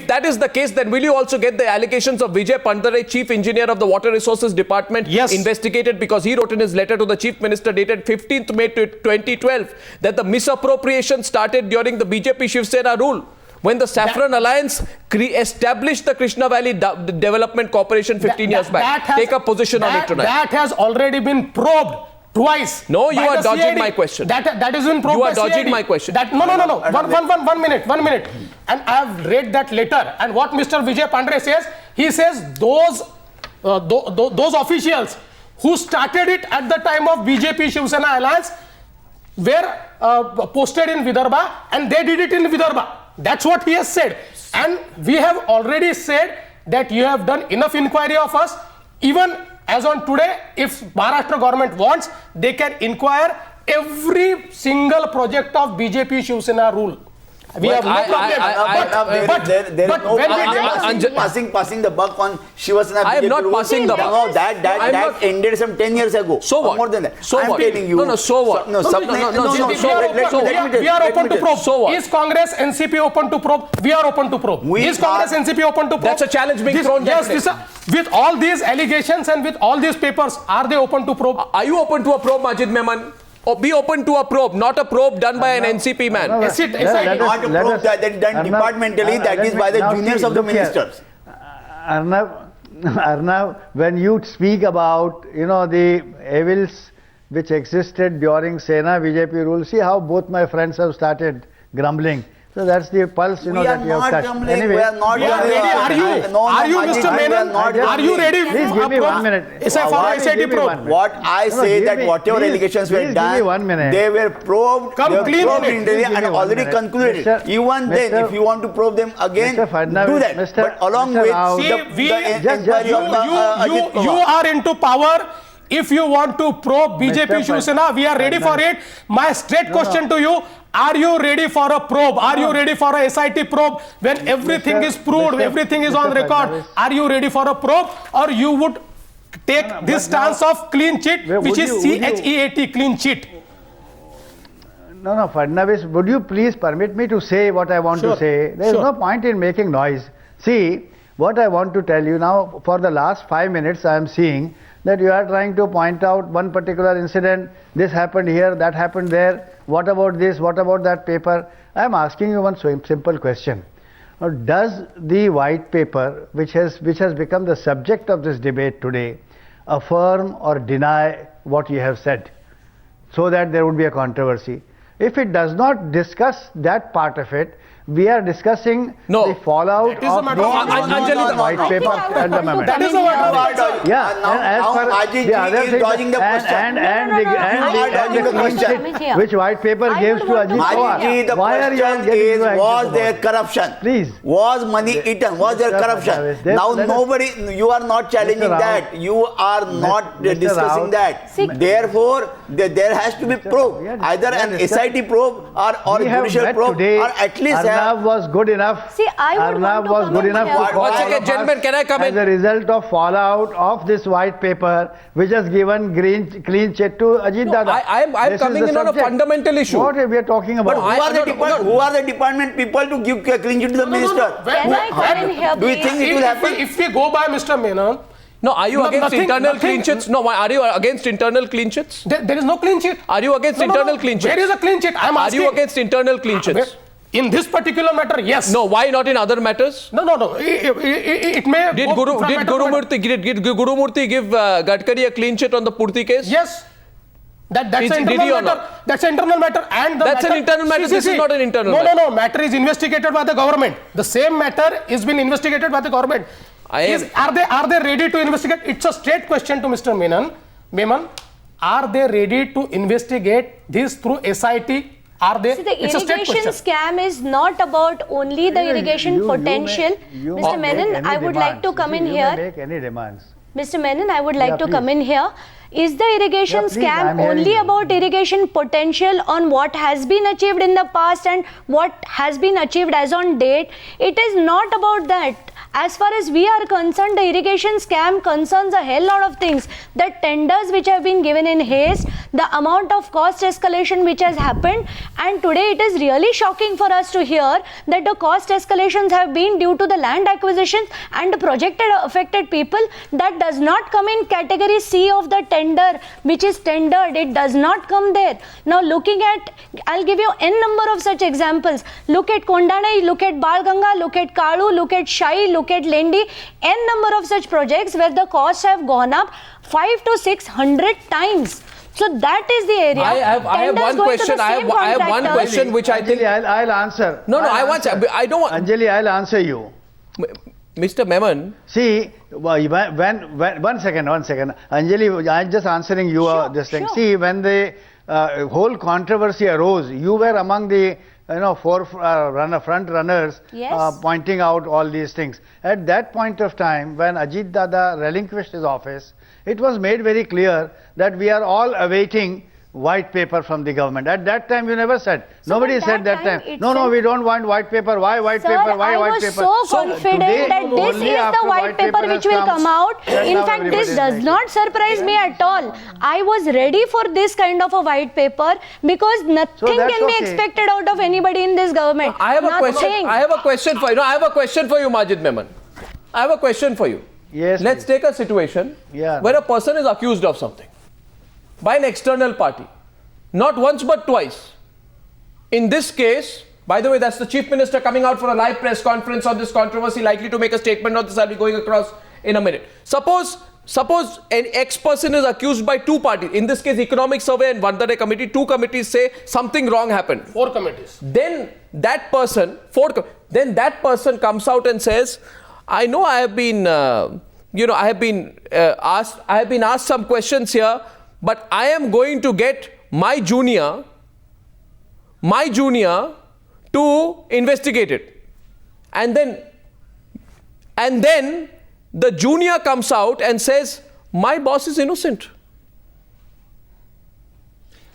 if that is the case, then will you also get the allegations of Vijay Pandare, Chief Engineer of the Water Resources Department, investigated because he wrote in his letter to the Chief Minister dated 15th May 2012 that the misappropriation started during the BJP Shiv Sena rule, when the Saffron Alliance established the Krishna Valley Development Corporation 15 years back. Take a position on it tonight. That has already been probed twice. No, you are dodging my question. That is been probed. You are dodging my question. No. One minute. And I have read that letter. And what Mr. Vijay Pandre says, he says those officials who started it at the time of BJP Shiv Sena Alliance were posted in Vidarbha, and they did it in Vidarbha. That's what he has said. And we have already said that you have done enough inquiry of us. Even as on today, if Maharashtra government wants, they can inquire every single project of BJP Shiv Sena rule. We have no problem. Passing the buck on Shiv Sena. I am not passing the buck. No, that ended some 10 years ago. So what? More than that. So what? No, so what? We are open to probe. So what? Is Congress, NCP open to probe? We are open to probe. Is Congress, NCP open to probe? That's a challenge being thrown. Yes, with all these allegations and with all these papers, are they open to probe? Are you open to a probe, Majid Memon? Or be open to a probe, not a probe done by an NCP man. Not a probe that is done departmentally, that is by the juniors of the ministers. Arnav, when you speak about, the evils which existed during Sena BJP rule, see how both my friends have started grumbling. So that's the pulse, that you have touched. Anyway, we are not ready. Are you, Mr. Menon? Are you ready? Please give me 1 minute. SIT probe. What I say that whatever allegations were done, they were probed, and already concluded. Even then, if you want to probe them again, do that. But along with the inquiry of the you are into power. If you want to probe BJP Shiv Sena, we are ready for it. My straight question to you, are you ready for a probe? Are you ready for a SIT probe? When everything is proved, everything is on record, are you ready for a probe? Or you would take this stance of clean cheat, which is CHEAT, clean cheat? No, Fadnavis, would you please permit me to say what I want to say? There is no point in making noise. See, what I want to tell you now, for the last 5 minutes, I am seeing that you are trying to point out one particular incident, this happened here, that happened there, what about this, what about that paper? I am asking you one simple question. Now, does the white paper, which has become the subject of this debate today, affirm or deny what you have said, so that there would be a controversy? If it does not discuss that part of it, we are discussing the fallout of the white paper at the moment. That is a matter. Yeah, and as far the other thing, and the clean sheet which white paper gives to Ajit Pawar. Why are you getting into action? Was there corruption? Please. Was money eaten? Was there corruption? Now nobody, you are not challenging that. You are not discussing that. Therefore, there has to be probe. Either an SIT probe or judicial probe, or at least Arnav was good enough. See, I would want to was good enough to call gentlemen, can I come in? As a result of fallout of this white paper, which has given clean check to Ajit Dada. I am coming in on a fundamental issue. What we are talking about? But who are the department people to give clean check to the minister? Can I come in here, Do you think it will happen? If we go by Mr. Menon, no, are you against internal clean sheets? No, are you against internal clean sheets? There is no clean sheet. Are you against internal clean sheets? Where is a clean sheet? I am asking. Are you against internal clean sheets? In this particular matter, yes. No, why not in other matters? No. It may. Did Guru Murthy give Gadkari a clean sheet on the Purti case? Yes. That's an internal matter. That's an internal matter. And that's an internal matter. This is not an internal matter. No. Matter is investigated by the government. The same matter is being investigated by the government. Are they ready to investigate? It's a straight question to Mr. Memon. Are they ready to investigate this through SIT? Are they? See, the irrigation scam is not about only the irrigation potential. Mr. Menon, I would like to come in here. Make any demands. Mr. Menon, I would like to come in here. Is the irrigation scam only about irrigation potential on what has been achieved in the past and what has been achieved as on date? It is not about that. As far as we are concerned, the irrigation scam concerns a hell lot of things. The tenders which have been given in haste, the amount of cost escalation which has happened, and today it is really shocking for us to hear that the cost escalations have been due to the land acquisitions and the projected affected people. That does not come in category C of the tender, which is tendered. It does not come there. Now looking at, I'll give you n number of such examples. Look at Kondanai, look at Balganga, look at Kalu, look at Shai, look at Lendi, n number of such projects where the costs have gone up 500 to 600 times. So that is the area. I have one question. I have one question which I think. Anjali, I'll answer. No, I'll I want. answer. I don't want. Anjali, I'll answer you. Mr. Memon. See, when one second. Anjali, I'm just answering you this thing. Sure. See, when the whole controversy arose, you were among the front runners, Yes. pointing out all these things. At that point of time, when Ajit Dada relinquished his office, it was made very clear that we are all awaiting white paper from the government. At that time, you never said. So Nobody at said that that time time. No, we don't want white paper. Why white Sir, paper? Why I white was paper? so So confident today, that this only is the after white paper has which will come, come out. then In now fact, everybody this is does making not surprise me at all. I was ready for this kind of a white paper because nothing that's can be okay. expected out of anybody in this government. I have a Nothing. question. I have a question for you. No, I have a question for you, Majid Memon. I have a question for you. Yes, Let's please. take a situation Yeah. where a person is accused of something by an external party. Not once but twice. In this case, by the way, that's the Chief Minister coming out for a live press conference on this controversy, likely to make a statement on this. I'll be going across in a minute. Suppose an ex-person is accused by two parties. In this case, Economic Survey and Vandare Committee. Two committees say something wrong happened. 4 committees. Then that person, comes out and says, I know I have been, I have been asked some questions here, but I am going to get my junior to investigate it. And then the junior comes out and says, my boss is innocent.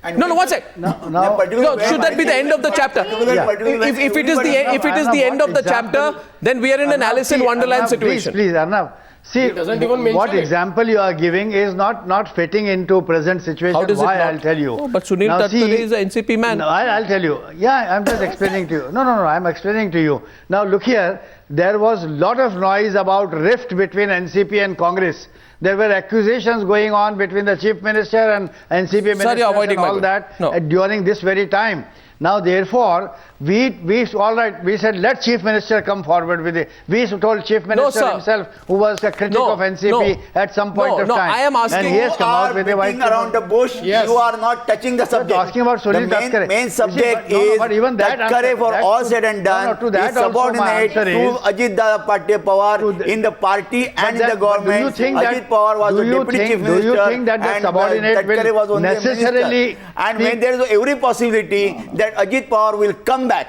And No, one sec. No, Should that be the end of the chapter? If it is the end of the chapter, then we are in an Alice in Wonderland situation. Please, Arnav. See, doesn't even mention what it. example you are giving is not fitting into present situation. How does it Why? not? I'll tell you. Oh, but Sunil Now, Thakkare see- is a NCP man. No, I'll tell you. Yeah, I'm just explaining to you. No, I'm explaining to you. Now look here, there was a lot of noise about rift between NCP and Congress. There were accusations going on between the Chief Minister and NCP ministers you're avoiding and my all question. that No. during this very time. Now therefore, we said let Chief Minister come forward with it. We told Chief Minister sir. himself, who was a critic of NCP at some point of time. I am asking. And he has come out with a white beating around the bush. Yes. You are not touching the subject. talking about Sunil the Thakkare. main You see, subject but- no, is but even that Thakkare, answer- for that all to- said and no, done, to that is also my subordinate answer to is- Ajit Pawar To the- in the party and in the Do you government. think Ajit Pawar was the deputy chief do minister. you think that the and subordinate Thakkare was will only a necessarily minister. And when there is every possibility that Ajit Pawar will come back.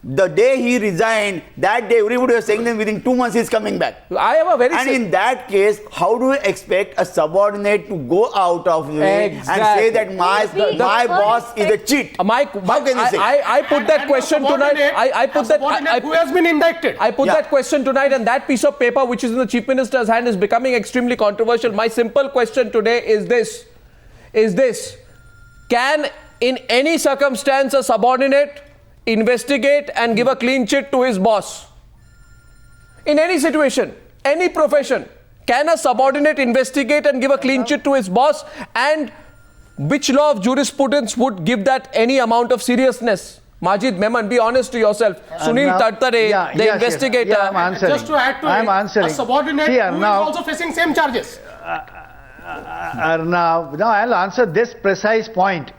The day he resigned, that day everybody was saying that within 2 months he's coming back. I have a very And in that case, how do you expect a subordinate to go out of the way and say Exactly. that my boss is a cheat? How can you say? I put that And question a tonight. subordinate- I put a that. subordinate who has been indicted. I put Yeah. that question tonight, and that piece of paper, which is in the Chief Minister's hand, is becoming extremely controversial. My simple question today is this: can, in any circumstance, a subordinate investigate and give a clean chit to his boss? In any situation, any profession, can a subordinate investigate and give a clean chit to his boss? And which law of jurisprudence would give that any amount of seriousness? Majid Memon, be honest to yourself. Sunil Arnav- Thakkare, Yeah, the yes, investigator. Yeah, I'm answering. Just to add to I'm it, answering. a subordinate See, who is Arnav, also facing same charges. Arnav, now I'll answer this precise point.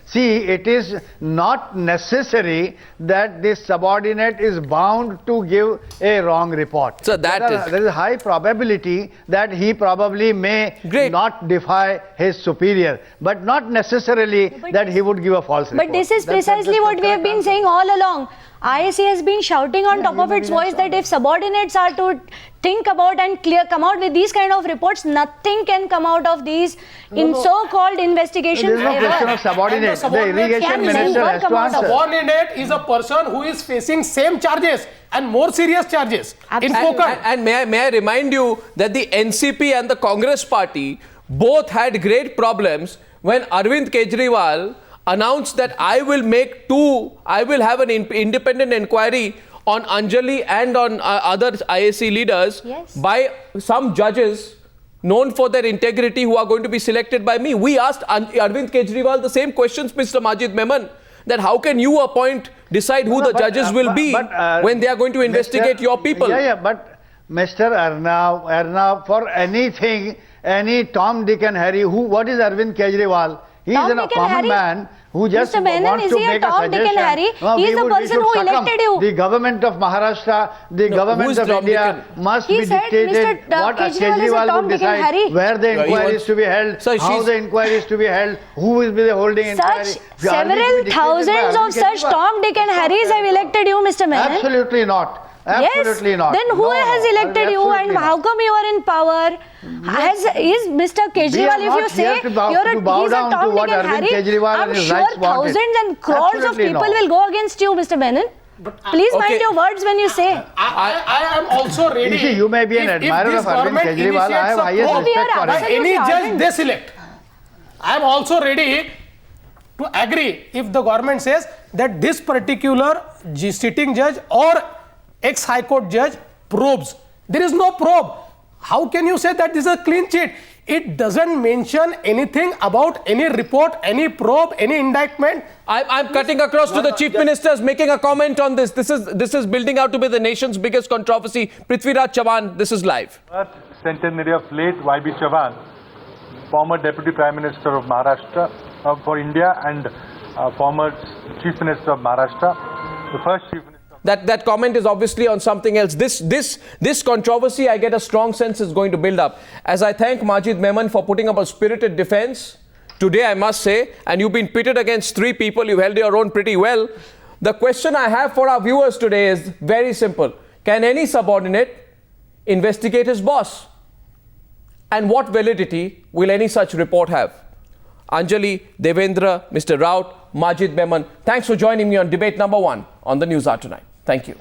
See, it is not necessary that the subordinate is bound to give a wrong report. So that there is a high probability that he probably may Great. not defy his superior, but not necessarily that he would give a false report. But this is That's precisely what we have correct been answer. saying all along. IAC has been shouting on top of its voice that if subordinates are to think about and come out with these kind of reports, nothing can come out of these so-called investigations There is no ever. question of subordinate. And the subordinate The irrigation can minister never has to come out of answer. Subordinate is a person who is facing same charges and more serious charges. In Absolutely. Kokar. And may I remind you that the NCP and the Congress party both had great problems when Arvind Kejriwal announced that I will have an independent inquiry on Anjali and on other IAC leaders Yes. by some judges known for their integrity who are going to be selected by me. We asked Arvind Kejriwal the same questions, Mr. Majid Memon, that how can you decide who the judges will be when they are going to investigate your people? Yeah, but Mr. Arnav, for anything, any Tom, Dick and Harry, what is Arvind Kejriwal? He is Tom, a Dick and common Harry? man who just Mr. Menon, wants is to he a make a Tom, Dick and suggestion. Harry? No, He is the we person should who succumb. elected you. The government of Maharashtra, the who government is of Tom, Dick India and- must He be said dictated Mr. what Kejriwal is a Kejriwal Tom, would Dick and decide, Harry. where the Yeah, he inquiry wants- is to be held, Sir, how she's- the inquiry is to be held, who will be the holding inquiry. Such We are several being dictated by thousands of Arvind such Kejriwal. Tom, Dick and Harrys have elected you, Mr. Menon. Absolutely not. Absolutely Yes. not. Then who No, has elected you and absolutely how not. come you are in power? Is Mr. Kejriwal, if you say to bow he's a down to Tom, what Dick and Arvind Harry, Kejriwal I'm and his sure rights wanted. thousands and crores of Absolutely people not. will go against you, Mr. Menon. Please mind Okay. your words when you say. I am also ready. You see, you may be an If admirer this of Arvind government Kejriwal. I have initiates a highest probe We are respect for by him. absolutely any judge ardent. they select, I am also ready to agree if the government says that this particular sitting judge or ex-High Court judge probes. There is no probe. How can you say that this is a clean sheet? It doesn't mention anything about any report, any probe, any indictment. I'm cutting across to the Chief Minister's making a comment on this. This is building out to be the nation's biggest controversy. Prithviraj Chavan, this is live. Centenary of late Y.B. Chavan, former Deputy Prime Minister of Maharashtra for India and former Chief Minister of Maharashtra, the first Chief Minister. That comment is obviously on something else. This controversy, I get a strong sense, is going to build up. As I thank Majid Memon for putting up a spirited defense, today I must say, and you've been pitted against three people, you held your own pretty well. The question I have for our viewers today is very simple. Can any subordinate investigate his boss? And what validity will any such report have? Anjali, Devendra, Mr. Raut, Majid Memon, thanks for joining me on debate number 1 on the News Hour tonight. Thank you.